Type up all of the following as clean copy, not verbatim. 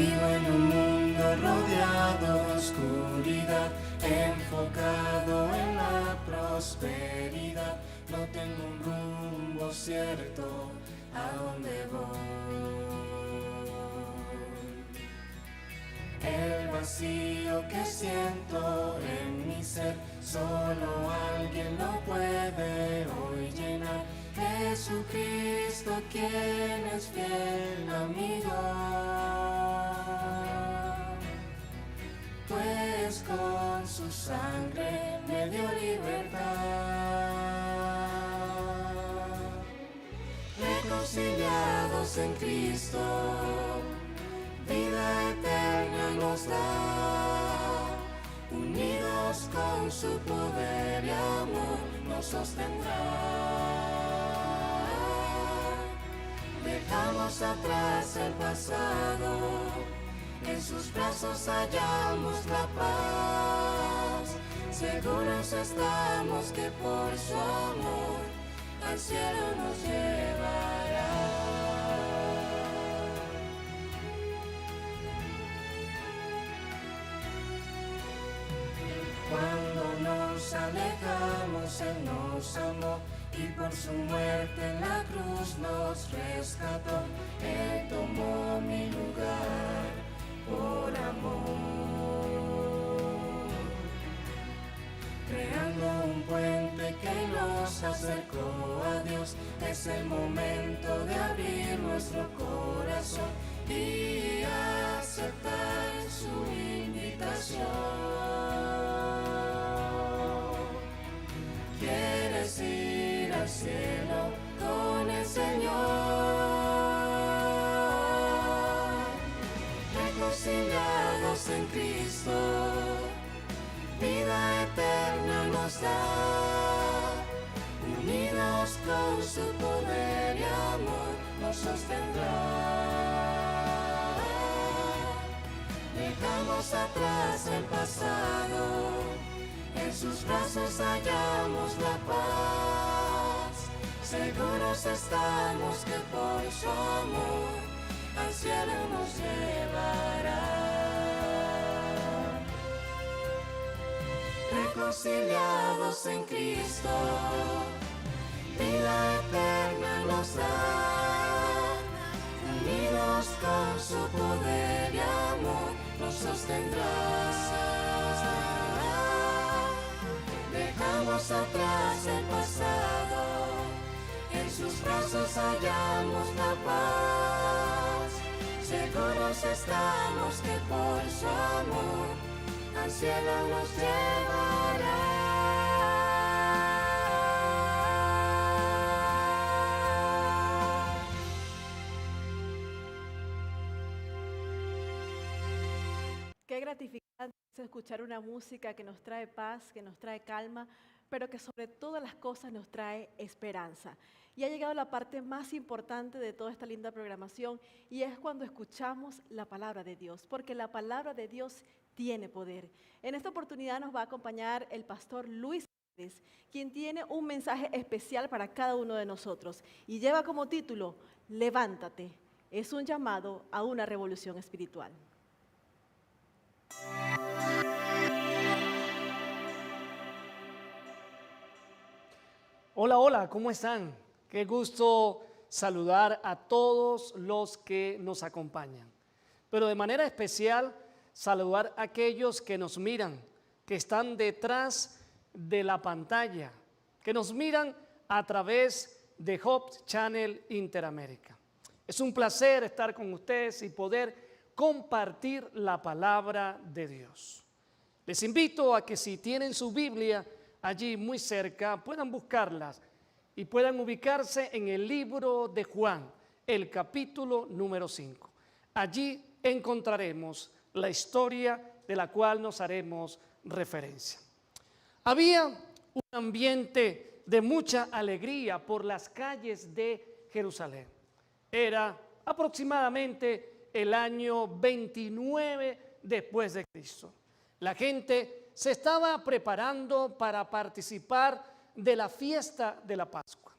Vivo en un mundo rodeado de oscuridad, enfocado en la prosperidad. No tengo un rumbo cierto a dónde voy. El vacío que siento en mi ser, solo alguien lo puede hoy llenar. Jesucristo, quien es fiel amigo, pues con su sangre me dio libertad. Reconciliados en Cristo, vida eterna nos da, unidos con su poder y amor nos sostendrá. Dejamos atrás el pasado, en sus brazos hallamos la paz. Seguros estamos que por su amor al cielo nos llevará. Cuando nos alejamos, Él nos amó y por su muerte en la cruz nos rescató. Él tomó mi lugar por amor, creando un puente que nos acercó a Dios. Es el momento de abrir nuestro corazón y aceptar su invitación. ¿Quieres ir al cielo con el Señor? Reconciliados en Cristo, vida eterna nos da, unidos con su poder y amor nos sostendrá. Dejamos atrás el pasado, en sus brazos hallamos la paz. Seguros estamos que por su amor al cielo nos llevará. Reconciliados en Cristo, vida eterna nos da, unidos con su poder y amor nos sostendrá. Dejamos atrás el pasado, en sus brazos hallamos la paz. Seguros estamos que por su amor al cielo nos llevará. Qué gratificante es escuchar una música que nos trae paz, que nos trae calma, pero que sobre todas las cosas nos trae esperanza. Y ha llegado la parte más importante de toda esta linda programación, y es cuando escuchamos la palabra de Dios, porque la palabra de Dios tiene poder. En esta oportunidad nos va a acompañar el pastor Luis, quien tiene un mensaje especial para cada uno de nosotros, y lleva como título, Levántate, es un llamado a una revolución espiritual. Hola, hola, ¿cómo están? Qué gusto saludar a todos los que nos acompañan. Pero de manera especial, saludar a aquellos que nos miran, que están detrás de la pantalla, que nos miran a través de Hope Channel Interamérica. Es un placer estar con ustedes y poder compartir la palabra de Dios. Les invito a que si tienen su Biblia allí muy cerca, puedan buscarlas y puedan ubicarse en el libro de Juan, el capítulo número 5. Allí encontraremos la historia de la cual nos haremos referencia. Había un ambiente de mucha alegría por las calles de Jerusalén. Era aproximadamente el año 29 después de Cristo. La gente se estaba preparando para participar de la fiesta de la Pascua.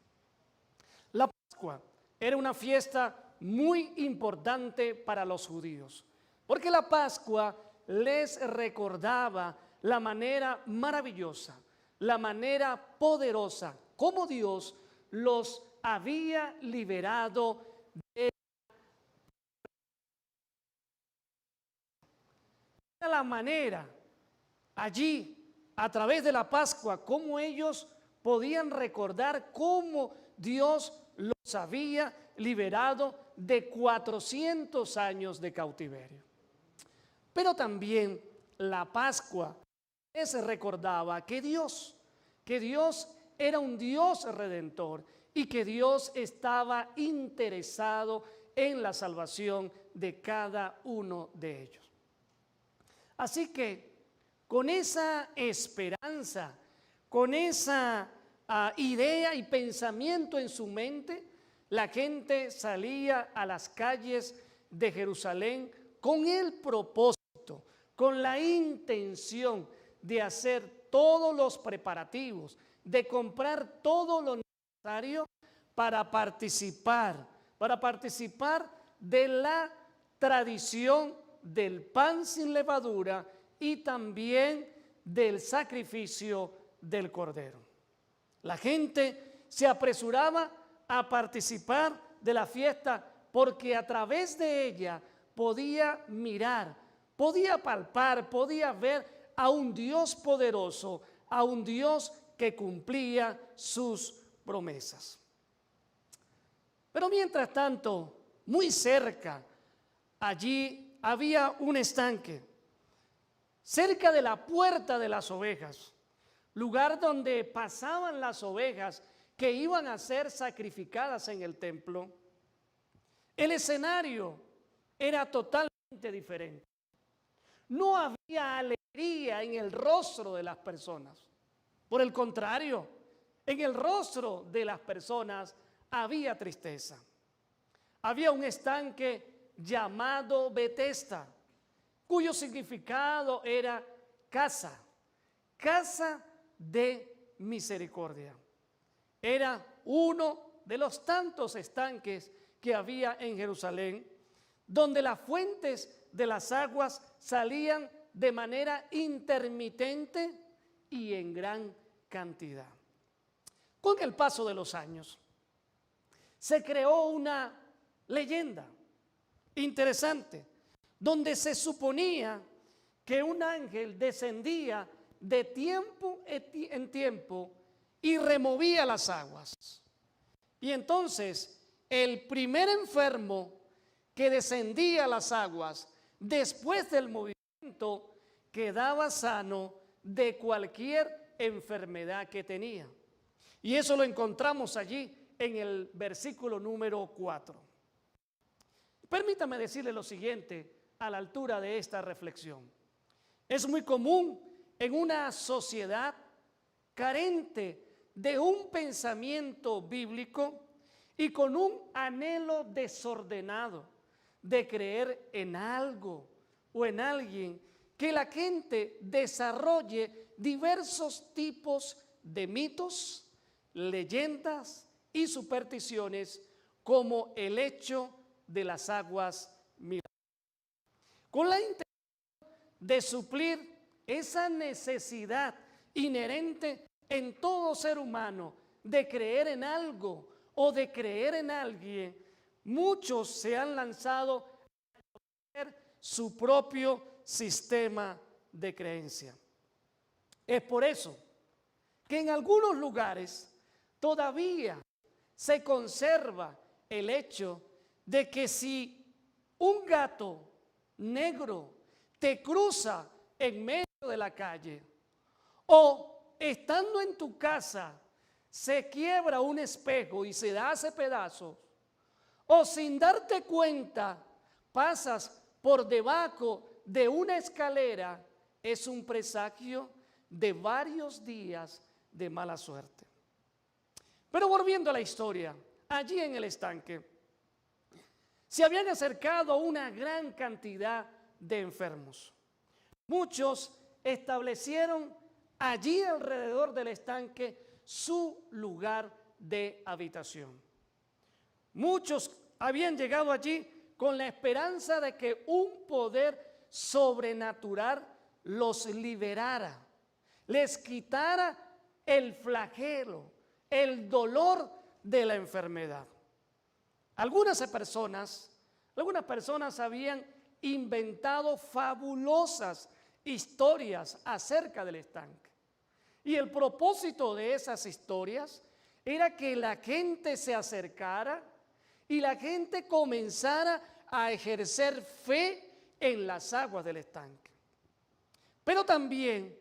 La Pascua era una fiesta muy importante para los judíos, Porque la Pascua les recordaba la manera maravillosa, la manera poderosa, como Dios los había liberado de la manera allí, a través de la Pascua, cómo ellos podían recordar cómo Dios los había liberado de 400 años de cautiverio. Pero también la Pascua les recordaba que Dios era un Dios redentor y que Dios estaba interesado en la salvación de cada uno de ellos. Así que con esa esperanza, con esa idea y pensamiento en su mente, la gente salía a las calles de Jerusalén con el propósito, con la intención de hacer todos los preparativos, de comprar todo lo necesario para participar de la tradición del pan sin levadura y también del sacrificio del cordero. La gente se apresuraba a participar de la fiesta porque a través de ella podía mirar, podía palpar, podía ver a un Dios poderoso, a un Dios que cumplía sus promesas. Pero mientras tanto, muy cerca, allí había un estanque, cerca de la puerta de las ovejas, lugar donde pasaban las ovejas que iban a ser sacrificadas en el templo. El escenario era totalmente diferente. No había alegría en el rostro de las personas. Por el contrario, en el rostro de las personas había tristeza. Había un estanque llamado Betesda, cuyo significado era casa de misericordia. Era uno de los tantos estanques que había en Jerusalén, donde las fuentes de las aguas salían de manera intermitente y en gran cantidad. Con el paso de los años, se creó una leyenda interesante, donde se suponía que un ángel descendía de tiempo en tiempo y removía las aguas. Y entonces el primer enfermo que descendía a las aguas después del movimiento quedaba sano de cualquier enfermedad que tenía. Y eso lo encontramos allí en el versículo número 4. Permítame decirle lo siguiente a la altura de esta reflexión. Es muy común en una sociedad carente de un pensamiento bíblico y con un anhelo desordenado de creer en algo o en alguien, que la gente desarrolle diversos tipos de mitos, leyendas y supersticiones, como el hecho de las aguas milagrosas, con la intención de suplir esa necesidad inherente en todo ser humano de creer en algo o de creer en alguien. Muchos se han lanzado a hacer su propio sistema de creencia. Es por eso que en algunos lugares todavía se conserva el hecho de que si un gato negro te cruza en medio de la calle, o estando en tu casa se quiebra un espejo y se hace pedazos, o sin darte cuenta pasas por debajo de una escalera, es un presagio de varios días de mala suerte. Pero volviendo a la historia, allí en el estanque se habían acercado una gran cantidad de enfermos. Muchos establecieron allí alrededor del estanque su lugar de habitación. Muchos habían llegado allí con la esperanza de que un poder sobrenatural los liberara, les quitara el flagelo, el dolor de la enfermedad. Algunas personas habían inventado fabulosas historias acerca del estanque. Y el propósito de esas historias era que la gente se acercara y la gente comenzara a ejercer fe en las aguas del estanque. Pero también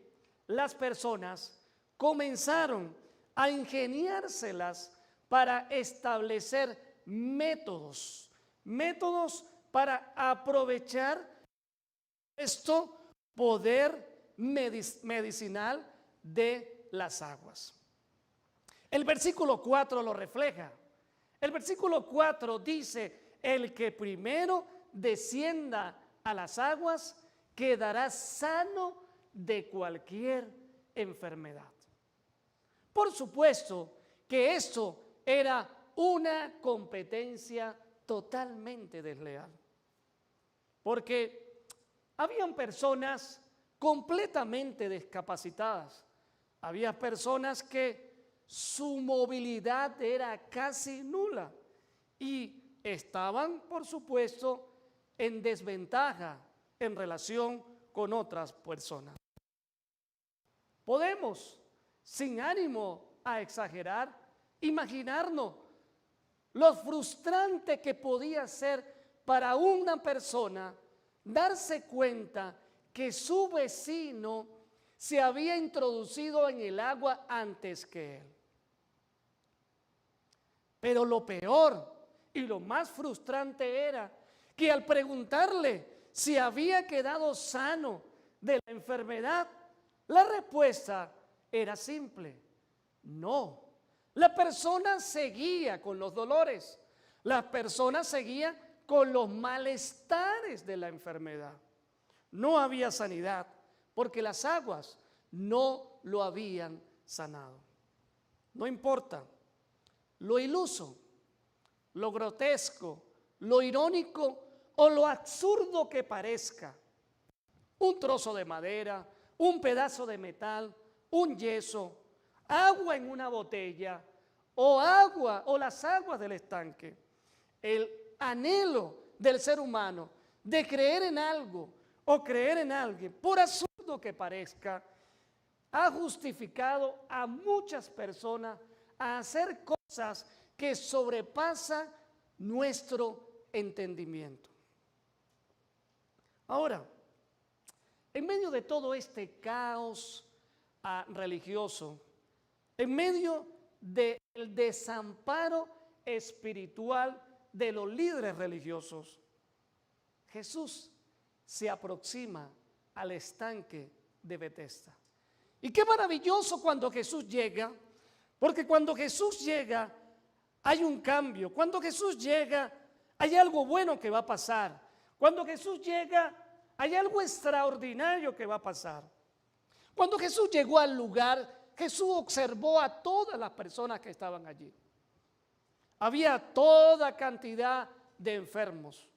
las personas comenzaron a ingeniárselas para establecer métodos para aprovechar esto poder medicinal de las aguas. El versículo 4 lo refleja. El versículo 4 dice: el que primero descienda a las aguas quedará sano de cualquier enfermedad. Por supuesto que esto era una competencia totalmente desleal, porque habían personas completamente discapacitadas, había personas que su movilidad era casi nula y estaban, por supuesto, en desventaja en relación con otras personas. Podemos, sin ánimo a exagerar, imaginarnos lo frustrante que podía ser para una persona darse cuenta que su vecino se había introducido en el agua antes que él. Pero lo peor y lo más frustrante era que al preguntarle si había quedado sano de la enfermedad, la respuesta era simple: no. La persona seguía con los dolores, la persona seguía con los malestares de la enfermedad. No había sanidad porque las aguas no lo habían sanado. No importa lo iluso, lo grotesco, lo irónico o lo absurdo que parezca. Un trozo de madera, un pedazo de metal, un yeso, agua en una botella o las aguas del estanque. El anhelo del ser humano de creer en algo o creer en alguien, por absurdo que parezca, ha justificado a muchas personas a hacer cosas que sobrepasan nuestro entendimiento. Ahora, en medio de todo este caos religioso, en medio del desamparo espiritual de los líderes religiosos, Jesús se aproxima al estanque de Betesda. Y qué maravilloso cuando Jesús llega, porque cuando Jesús llega hay un cambio. Cuando Jesús llega hay algo bueno que va a pasar. Cuando Jesús llega hay algo extraordinario que va a pasar. Cuando Jesús llegó al lugar, Jesús observó a todas las personas que estaban allí. Había toda cantidad de enfermos.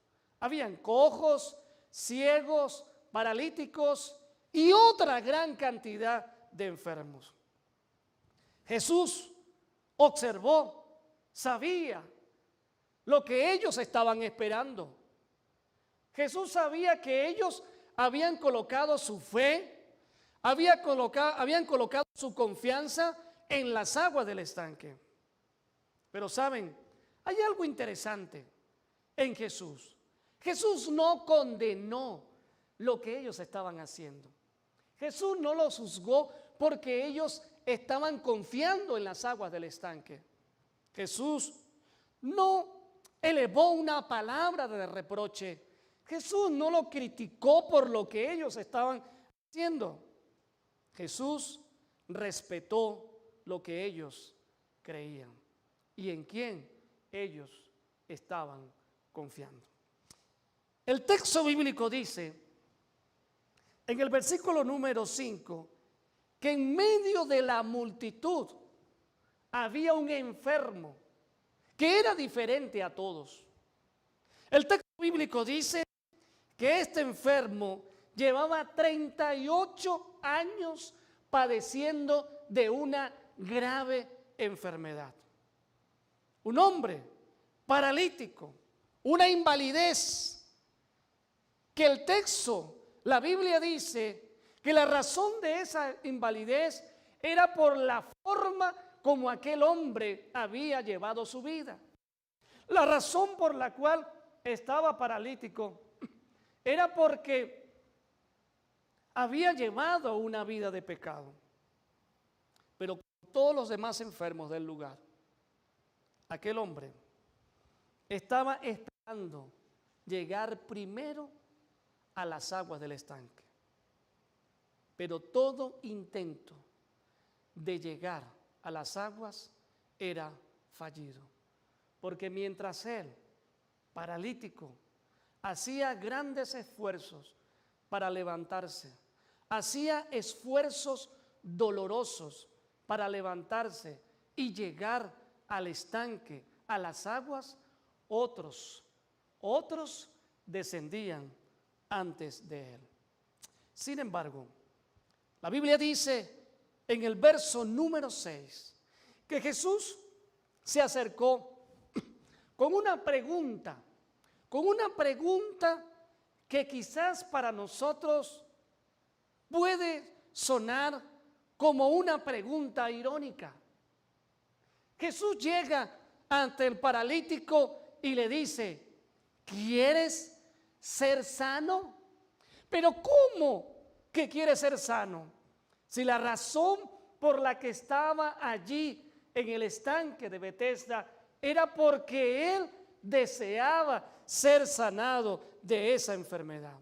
Habían cojos, ciegos, paralíticos y otra gran cantidad de enfermos. Jesús observó, sabía lo que ellos estaban esperando. Jesús sabía que ellos habían colocado su fe, habían colocado su confianza en las aguas del estanque. Pero saben, hay algo interesante en Jesús. Jesús no condenó lo que ellos estaban haciendo. Jesús no los juzgó porque ellos estaban confiando en las aguas del estanque. Jesús no elevó una palabra de reproche. Jesús no lo criticó por lo que ellos estaban haciendo. Jesús respetó lo que ellos creían y en quién ellos estaban confiando. El texto bíblico dice en el versículo número 5 que en medio de la multitud había un enfermo que era diferente a todos. El texto bíblico dice que este enfermo llevaba 38 años padeciendo de una grave enfermedad. Un hombre paralítico, una invalidez, que el texto, la Biblia dice que la razón de esa invalidez era por la forma como aquel hombre había llevado su vida. La razón por la cual estaba paralítico era porque había llevado una vida de pecado. Pero como todos los demás enfermos del lugar, aquel hombre estaba esperando llegar primero a las aguas del estanque. Pero todo intento de llegar a las aguas era fallido. Porque mientras él, paralítico, hacía grandes esfuerzos para levantarse, hacía esfuerzos dolorosos para levantarse y llegar al estanque, a las aguas, otros descendían antes de él. Sin embargo, la Biblia dice en el verso número 6 que Jesús se acercó con una pregunta que quizás para nosotros puede sonar como una pregunta irónica. Jesús llega ante el paralítico y le dice: ¿quieres ser sano? Pero ¿cómo que quiere ser sano? Si la razón por la que estaba allí en el estanque de Betesda era porque él deseaba ser sanado de esa enfermedad.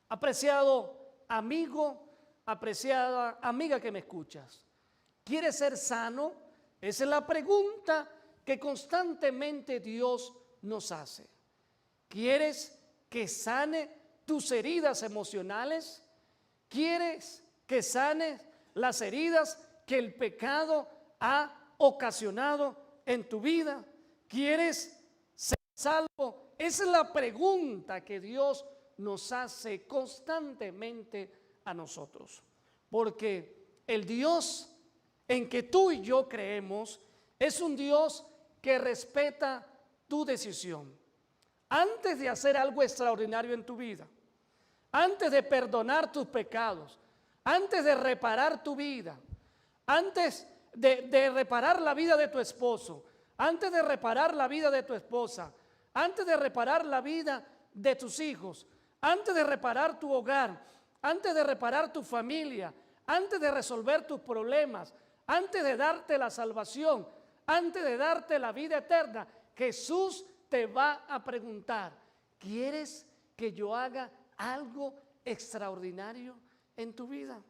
Apreciado amigo, apreciada amiga que me escuchas, ¿quieres ser sano? Esa es la pregunta que constantemente Dios nos hace. ¿Quieres que sane tus heridas emocionales? ¿Quieres que sane las heridas que el pecado ha ocasionado en tu vida? ¿Quieres ser salvo? Esa es la pregunta que Dios nos hace constantemente a nosotros. Porque el Dios en que tú y yo creemos es un Dios que respeta tu decisión. Antes de hacer algo extraordinario en tu vida, antes de perdonar tus pecados, antes de reparar tu vida, antes de reparar la vida de tu esposo, antes de reparar la vida de tu esposa, antes de reparar la vida de tus hijos, antes de reparar tu hogar, antes de reparar tu familia, antes de resolver tus problemas, antes de darte la salvación, antes de darte la vida eterna, Jesús te va a preguntar: ¿quieres que yo haga algo extraordinario en tu vida?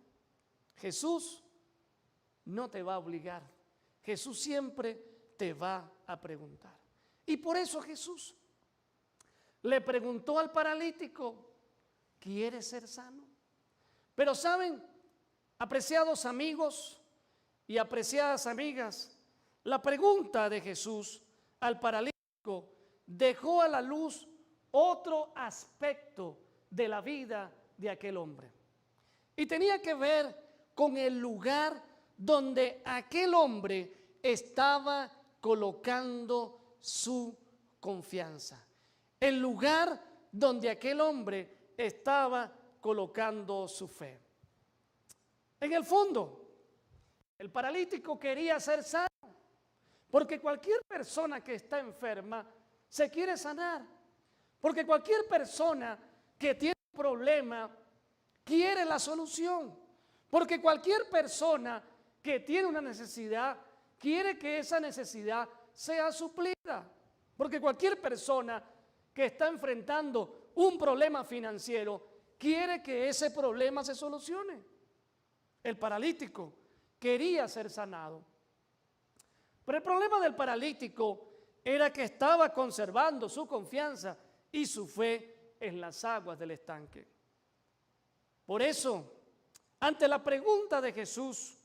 Jesús no te va a obligar. Jesús siempre te va a preguntar. Y por eso Jesús le preguntó al paralítico: ¿quieres ser sano? Pero saben, apreciados amigos y apreciadas amigas, la pregunta de Jesús al paralítico dejó a la luz otro aspecto de la vida de aquel hombre. Y tenía que ver con el lugar donde aquel hombre estaba colocando su confianza. El lugar donde aquel hombre estaba colocando su fe. En el fondo, el paralítico quería ser sano, porque cualquier persona que está enferma se quiere sanar, porque cualquier persona que tiene un problema quiere la solución, porque cualquier persona que tiene una necesidad quiere que esa necesidad sea suplida, porque cualquier persona que está enfrentando un problema financiero quiere que ese problema se solucione. El paralítico quería ser sanado, pero el problema del paralítico era que estaba conservando su confianza y su fe en las aguas del estanque. Por eso, ante la pregunta de Jesús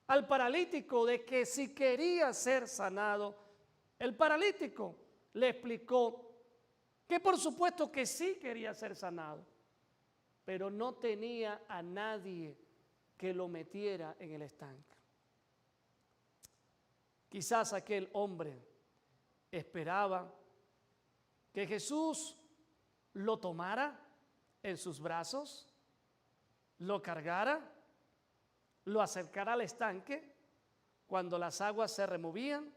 al paralítico de que si quería ser sanado, el paralítico le explicó que por supuesto que sí quería ser sanado, pero no tenía a nadie que lo metiera en el estanque. Quizás aquel hombre esperaba que Jesús lo tomara en sus brazos, lo cargara, lo acercara al estanque cuando las aguas se removían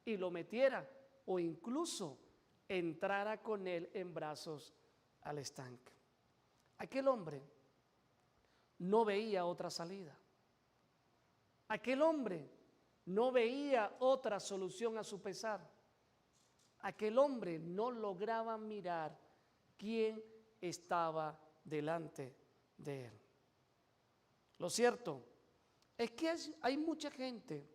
y lo metiera, o incluso entrara con él en brazos al estanque. Aquel hombre no veía otra salida. Aquel hombre no veía otra solución a su pesar. Aquel hombre no lograba mirar quién estaba delante de él. Lo cierto es que hay mucha gente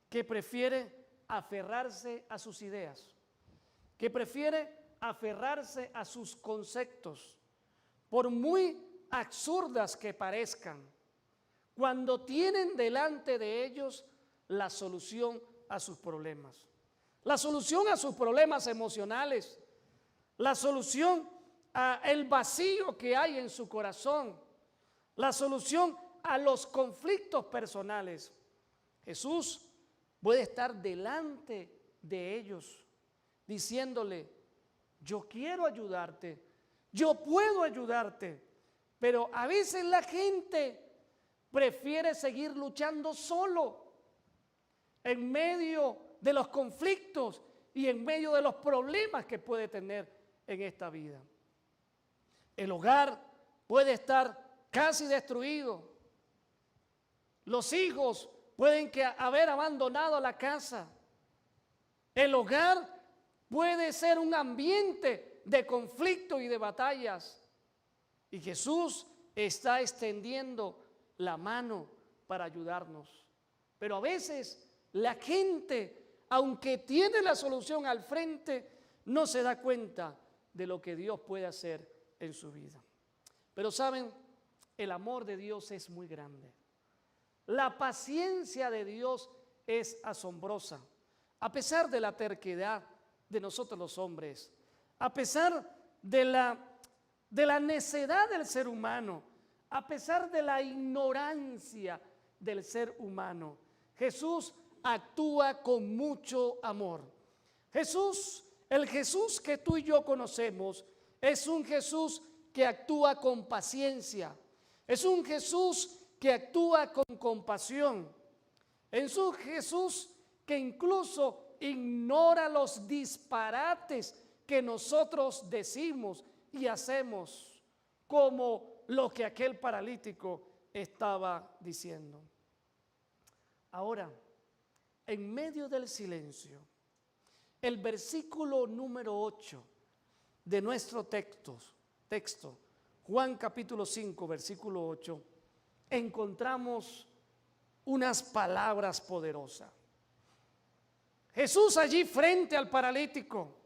que prefiere aferrarse a sus ideas, que prefiere aferrarse a sus conceptos, por muy absurdas que parezcan, cuando tienen delante de ellos la solución a sus problemas, la solución a sus problemas emocionales, la solución al vacío que hay en su corazón, la solución a los conflictos personales. Jesús puede estar delante de ellos diciéndole: yo quiero ayudarte, yo puedo ayudarte, pero a veces la gente prefiere seguir luchando solo en medio de los conflictos y en medio de los problemas que puede tener en esta vida. El hogar puede estar casi destruido. Los hijos pueden haber abandonado la casa. El hogar puede ser un ambiente de conflicto y de batallas. Y Jesús está extendiendo la mano para ayudarnos. Pero a veces la gente, aunque tiene la solución al frente, no se da cuenta de lo que Dios puede hacer en su vida. Pero saben, el amor de Dios es muy grande. La paciencia de Dios es asombrosa. A pesar de la terquedad de nosotros los hombres, a pesar de la necedad del ser humano, a pesar de la ignorancia del ser humano, Jesús actúa con mucho amor. Jesús, el Jesús que tú y yo conocemos, es un Jesús que actúa con paciencia, es un Jesús que actúa con compasión, es un Jesús que incluso ignora los disparates que nosotros decimos y hacemos, como lo que aquel paralítico estaba diciendo. Ahora, en medio del silencio, el versículo número 8 de nuestro texto, Juan capítulo 5, versículo 8, encontramos unas palabras poderosas. Jesús allí frente al paralítico,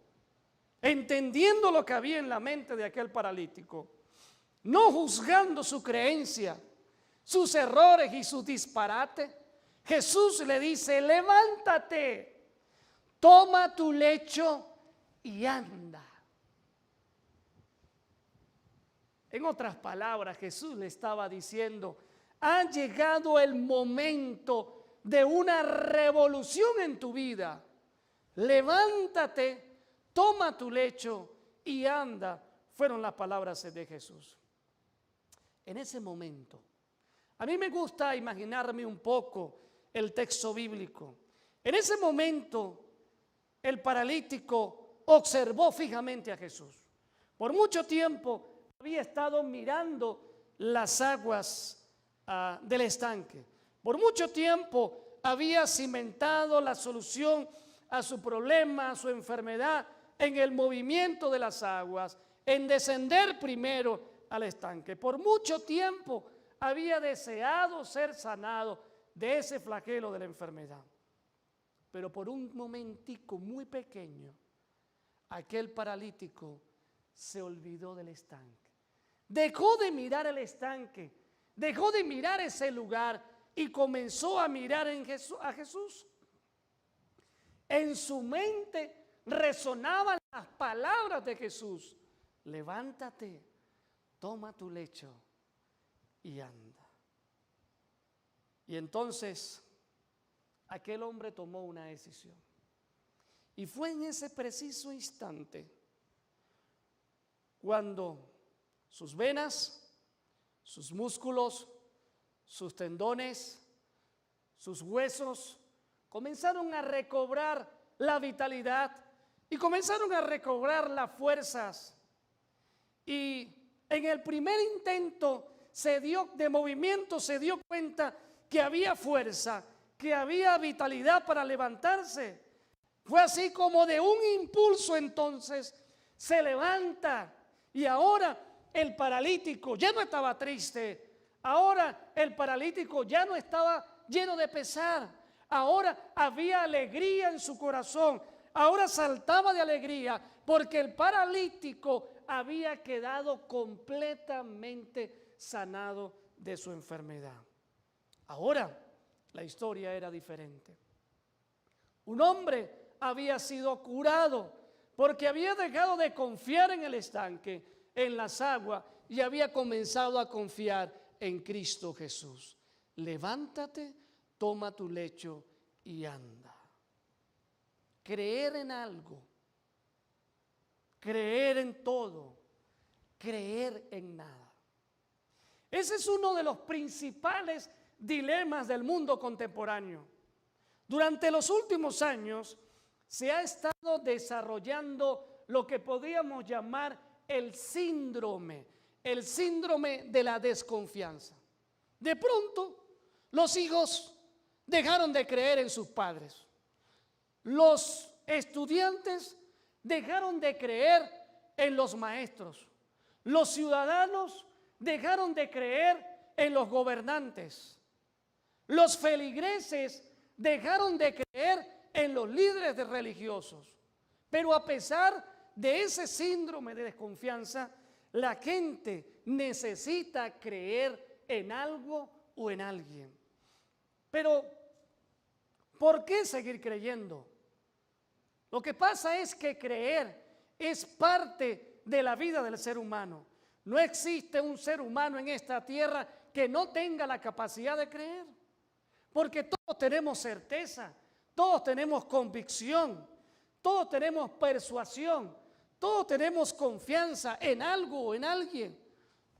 entendiendo lo que había en la mente de aquel paralítico, no juzgando su creencia, sus errores y sus disparates, Jesús le dice: levántate, toma tu lecho y anda. En otras palabras, Jesús le estaba diciendo: ha llegado el momento de una revolución en tu vida. Levántate, toma tu lecho y anda. Fueron las palabras de Jesús. En ese momento, a mí me gusta imaginarme un poco el texto bíblico. En ese momento, el paralítico observó fijamente a Jesús. Por mucho tiempo había estado mirando las aguas del estanque. Por mucho tiempo había cimentado la solución a su problema, a su enfermedad, en el movimiento de las aguas, en descender primero al estanque. Por mucho tiempo había deseado ser sanado de ese flagelo de la enfermedad. Pero por un momentico muy pequeño, aquel paralítico se olvidó del estanque. Dejó de mirar el estanque, dejó de mirar ese lugar y comenzó a mirar a Jesús. En su mente resonaban las palabras de Jesús: levántate, toma tu lecho y anda. Y entonces aquel hombre tomó una decisión. Y fue en ese preciso instante cuando sus venas, sus músculos, sus tendones, sus huesos comenzaron a recobrar la vitalidad y comenzaron a recobrar las fuerzas. Y en el primer intento de movimiento se dio cuenta que había fuerza, que había vitalidad para levantarse. Fue así como de un impulso entonces se levanta, y ahora el paralítico ya no estaba triste, ahora el paralítico ya no estaba lleno de pesar, ahora había alegría en su corazón, ahora saltaba de alegría porque el paralítico había quedado completamente sanado de su enfermedad. Ahora la historia era diferente. Un hombre había sido curado porque había dejado de confiar en el estanque, en las aguas, y había comenzado a confiar en Cristo Jesús. Levántate, toma tu lecho y anda. Creer en algo, creer en todo, creer en nada. Ese es uno de los principales dilemas del mundo contemporáneo. Durante los últimos años se ha estado desarrollando lo que podríamos llamar el síndrome de la desconfianza. De pronto, los hijos dejaron de creer en sus padres. Los estudiantes dejaron de creer en los maestros. Los ciudadanos dejaron de creer en los gobernantes. Los feligreses dejaron de creer en los líderes religiosos. Pero a pesar de ese síndrome de desconfianza, la gente necesita creer en algo o en alguien. Pero, ¿por qué seguir creyendo? Lo que pasa es que creer es parte de la vida del ser humano. No existe un ser humano en esta tierra que no tenga la capacidad de creer. Porque todos tenemos certeza, todos tenemos convicción, todos tenemos persuasión, todos tenemos confianza en algo o en alguien.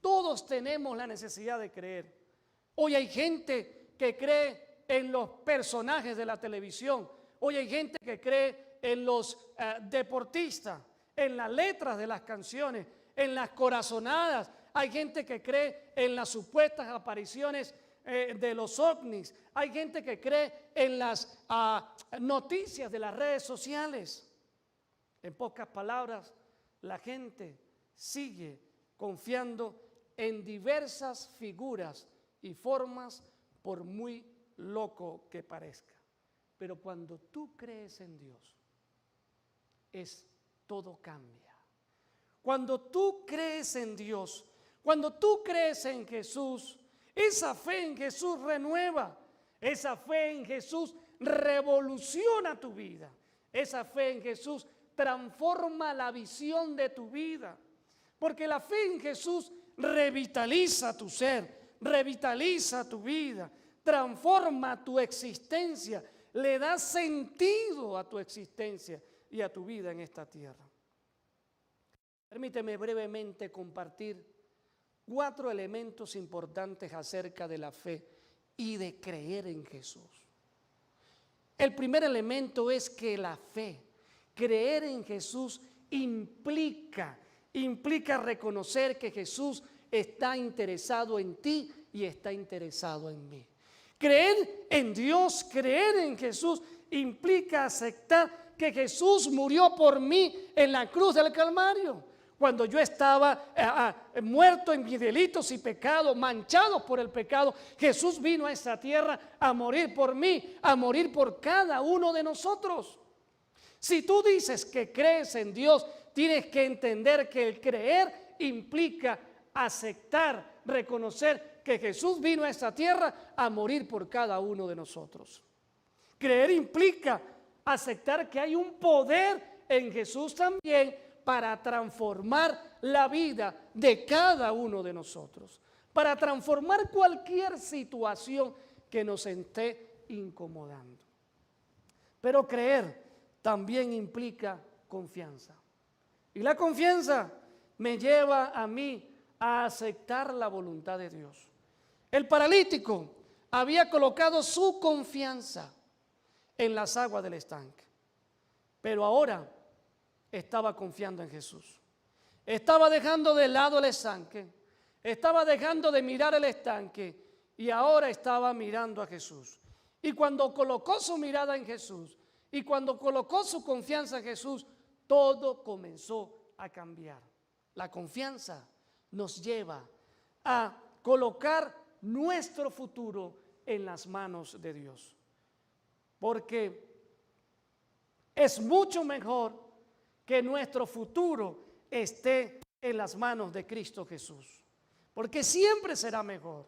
Todos tenemos la necesidad de creer. Hoy hay gente que cree en los personajes de la televisión. Hoy hay gente que cree en los deportistas, en las letras de las canciones, en las corazonadas. Hay gente que cree en las supuestas apariciones de los ovnis. Hay gente que cree en las noticias de las redes sociales. En pocas palabras, la gente sigue confiando en diversas figuras y formas, por muy loco que parezca. Pero cuando tú crees en Dios, todo cambia. Cuando tú crees en Dios, cuando tú crees en Jesús, esa fe en Jesús renueva, esa fe en Jesús revoluciona tu vida, esa fe en Jesús transforma la visión de tu vida, porque la fe en Jesús revitaliza tu ser, revitaliza tu vida, transforma tu existencia, le da sentido a tu existencia y a tu vida en esta tierra. Permíteme brevemente compartir 4 elementos importantes acerca de la fe y de creer en Jesús. El primer elemento es que la fe, creer en Jesús implica reconocer que Jesús está interesado en ti y está interesado en mí. Creer en Dios, creer en Jesús implica aceptar que Jesús murió por mí en la cruz del Calvario. Cuando yo estaba muerto en mis delitos y pecados, manchados por el pecado, Jesús vino a esta tierra a morir por mí, a morir por cada uno de nosotros. Si tú dices que crees en Dios, tienes que entender que el creer implica aceptar, reconocer que Jesús vino a esta tierra a morir por cada uno de nosotros. Creer implica aceptar que hay un poder en Jesús también para transformar la vida de cada uno de nosotros, para transformar cualquier situación que nos esté incomodando. Pero creer también implica confianza. Y la confianza me lleva a mí a aceptar la voluntad de Dios. El paralítico había colocado su confianza en las aguas del estanque, pero ahora estaba confiando en Jesús. Estaba dejando de lado el estanque, estaba dejando de mirar el estanque y ahora estaba mirando a Jesús. Y cuando colocó su mirada en Jesús y cuando colocó su confianza en Jesús, todo comenzó a cambiar. La confianza nos lleva a colocar nuestro futuro en las manos de Dios. Porque es mucho mejor que nuestro futuro esté en las manos de Cristo Jesús. Porque siempre será mejor.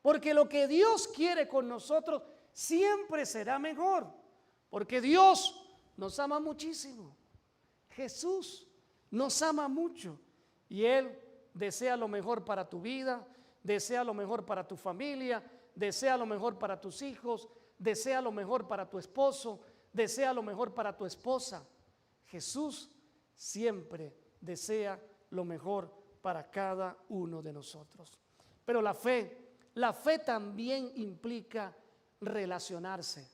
Porque lo que Dios quiere con nosotros siempre será mejor. Porque Dios nos ama muchísimo. Jesús nos ama mucho. Y Él desea lo mejor para tu vida, desea lo mejor para tu familia, desea lo mejor para tus hijos, desea lo mejor para tu esposo, desea lo mejor para tu esposa. Jesús siempre desea lo mejor para cada uno de nosotros. Pero la fe también implica relacionarse.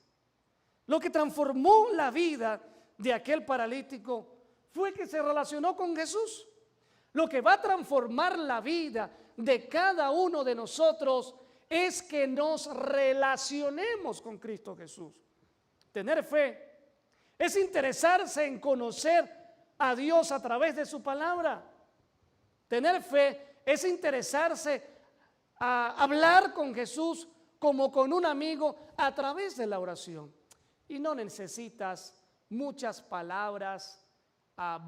Lo que transformó la vida de aquel paralítico fue que se relacionó con Jesús. Lo que va a transformar la vida de cada uno de nosotros es que nos relacionemos con Cristo Jesús. Tener fe es interesarse en conocer a Dios a través de su palabra. Tener fe es interesarse a hablar con Jesús como con un amigo a través de la oración. Y no necesitas muchas palabras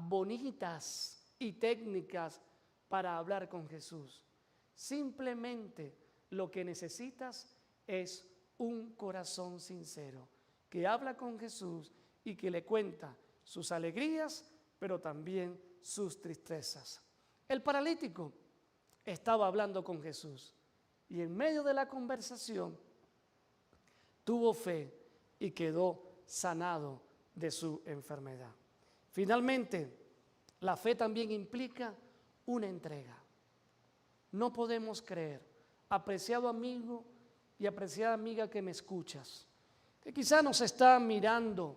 bonitas y técnicas para hablar con Jesús. Simplemente lo que necesitas es un corazón sincero que habla con Jesús y que le cuenta sus alegrías, pero también sus tristezas. El paralítico estaba hablando con Jesús y en medio de la conversación tuvo fe y quedó sanado de su enfermedad. Finalmente, la fe también implica una entrega. No podemos creer, apreciado amigo y apreciada amiga que me escuchas, que quizá nos está mirando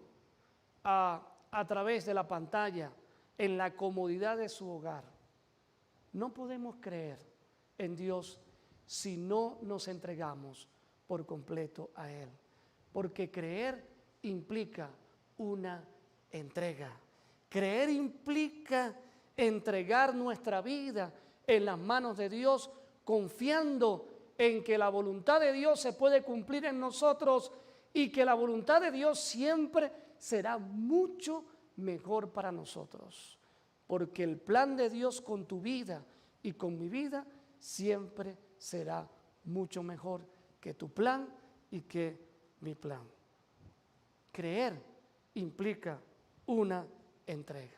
a través de la pantalla en la comodidad de su hogar. No podemos creer en Dios si no nos entregamos por completo a Él, porque creer implica una entrega. Creer implica entregar nuestra vida en las manos de Dios, confiando en que la voluntad de Dios se puede cumplir en nosotros y que la voluntad de Dios siempre será mucho mejor para nosotros. Porque el plan de Dios con tu vida y con mi vida siempre será mucho mejor que tu plan y que mi plan. Creer implica una entrega.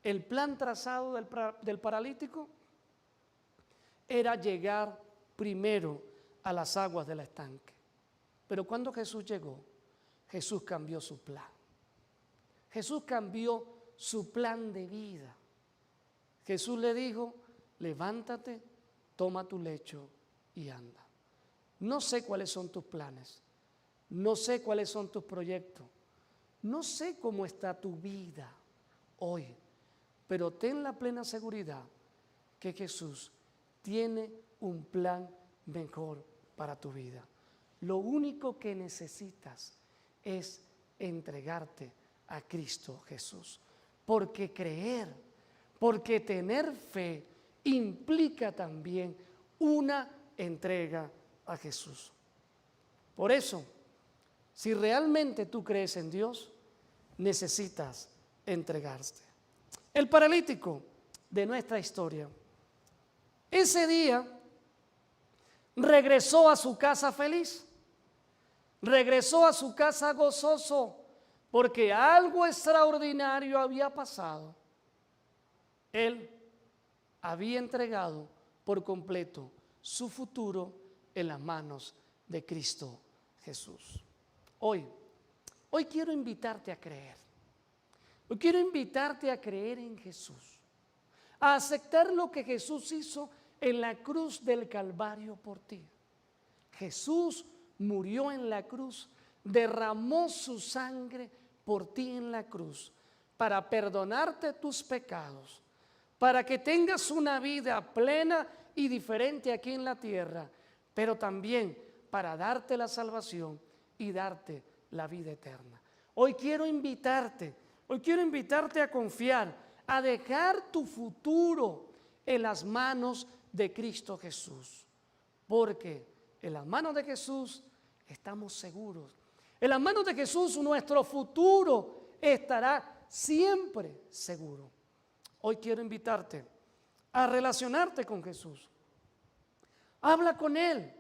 El plan trazado del paralítico era llegar primero a las aguas del estanque. Pero cuando Jesús llegó, Jesús cambió su plan. Jesús cambió su plan de vida. Jesús le dijo: levántate, toma tu lecho y anda. No sé cuáles son tus planes, no sé cuáles son tus proyectos, no sé cómo está tu vida hoy, pero ten la plena seguridad que Jesús tiene un plan mejor para tu vida. Lo único que necesitas es entregarte a Cristo Jesús, porque creer, porque tener fe implica también una entrega a Jesús. Por eso, si realmente tú crees en Dios, necesitas entregarte. El paralítico de nuestra historia, ese día regresó a su casa feliz, regresó a su casa gozoso, porque algo extraordinario había pasado. Él había entregado por completo su futuro en las manos de Cristo Jesús. Hoy quiero invitarte a creer. Hoy quiero invitarte a creer en Jesús, a aceptar lo que Jesús hizo en la cruz del Calvario por ti. Jesús murió en la cruz, derramó su sangre por ti en la cruz para perdonarte tus pecados, para que tengas una vida plena y diferente aquí en la tierra, pero también para darte la salvación y darte la vida eterna. Hoy quiero invitarte a confiar, a dejar tu futuro en las manos de Cristo Jesús, porque en las manos de Jesús estamos seguros. En las manos de Jesús nuestro futuro estará siempre seguro. Hoy quiero invitarte a relacionarte con Jesús. Habla con Él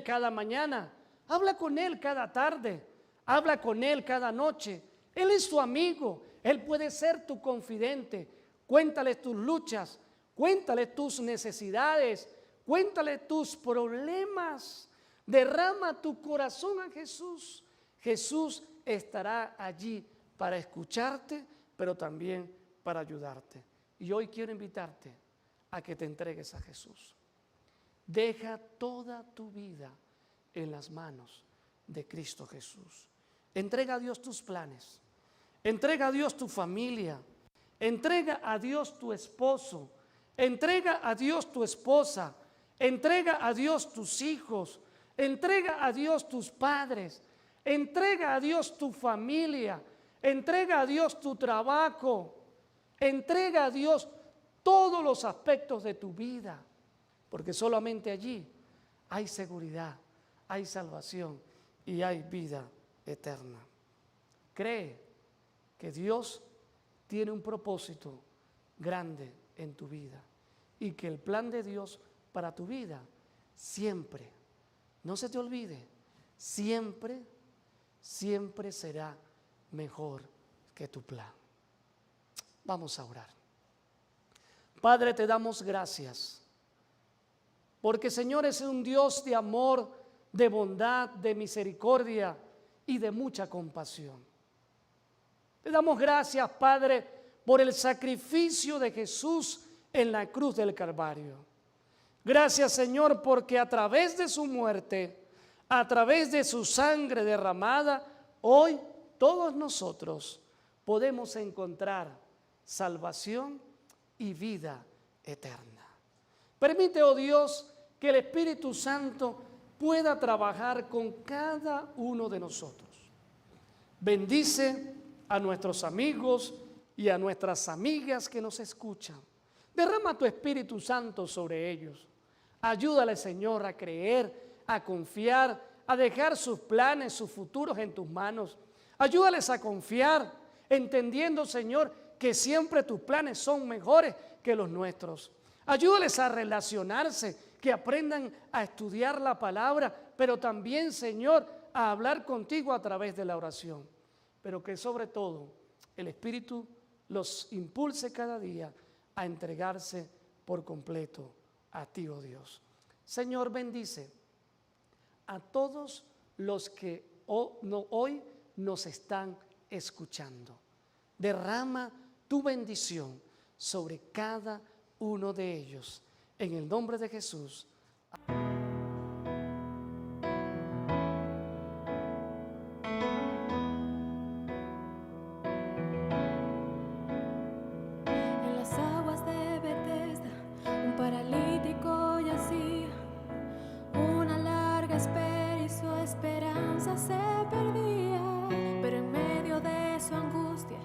cada mañana, habla con Él cada tarde, habla con Él cada noche. Él es tu amigo, Él puede ser tu confidente. Cuéntale tus luchas, cuéntale tus necesidades, cuéntale tus problemas. Derrama tu corazón a Jesús. Jesús estará allí para escucharte, pero también para ayudarte. Y hoy quiero invitarte a que te entregues a Jesús. Deja toda tu vida en las manos de Cristo Jesús. Entrega a Dios tus planes. Entrega a Dios tu familia. Entrega a Dios tu esposo. Entrega a Dios tu esposa. Entrega a Dios tus hijos. Entrega a Dios tus padres. Entrega a Dios tu familia. Entrega a Dios tu trabajo. Entrega a Dios todos los aspectos de tu vida, porque solamente allí hay seguridad, hay salvación y hay vida eterna. Cree que Dios tiene un propósito grande en tu vida y que el plan de Dios para tu vida siempre, no se te olvide, siempre será mejor que tu plan. Vamos a orar. Padre, te damos gracias, porque Señor es un Dios de amor, de bondad, de misericordia y de mucha compasión. Te damos gracias, Padre, por el sacrificio de Jesús en la cruz del Calvario. Gracias, Señor, porque a través de su muerte, a través de su sangre derramada, hoy todos nosotros podemos encontrar salvación y vida eterna. Permite, oh Dios, que el Espíritu Santo pueda trabajar con cada uno de nosotros. Bendice a nuestros amigos y a nuestras amigas que nos escuchan. Derrama tu Espíritu Santo sobre ellos. Ayúdale, Señor, a creer, a confiar, a dejar sus planes, sus futuros en tus manos. Ayúdales a confiar, entendiendo, Señor, que siempre tus planes son mejores que los nuestros. Ayúdales a relacionarse, que aprendan a estudiar la palabra, pero también, Señor, a hablar contigo a través de la oración. Pero que sobre todo el Espíritu los impulse cada día a entregarse por completo a ti, oh Dios. Señor, bendice a todos los que hoy nos están escuchando. Derrama tu bendición sobre cada uno de ellos. En el nombre de Jesús. En las aguas de Bethesda, un paralítico yacía. Una larga espera y su esperanza se perdía. Pero en medio de su angustia,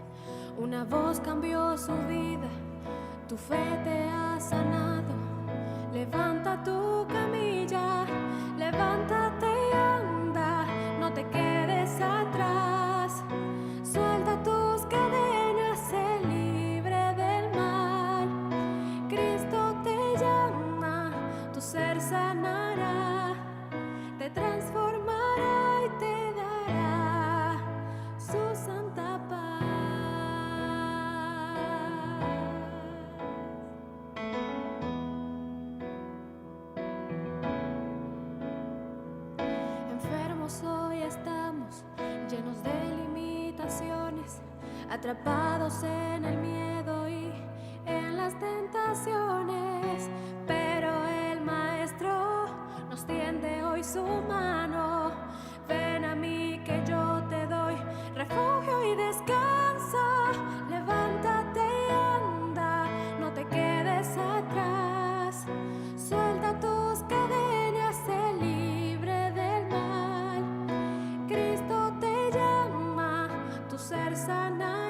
una voz cambió su vida. Tu fe te ha sanado. Levanta tu camilla, levántate y anda, no te quedes atrás. Suelta tus cadenas, sé libre del mal. Cristo te llama, tu ser sanará, te transformará y te dará su atrapados en el miedo y en las tentaciones, pero el Maestro nos tiende hoy su mano. Ven a mí que yo te doy refugio y descansa. Levántate y anda, no te quedes atrás. Suelta tus cadenas, sé libre del mal. Cristo te llama, tu ser sana.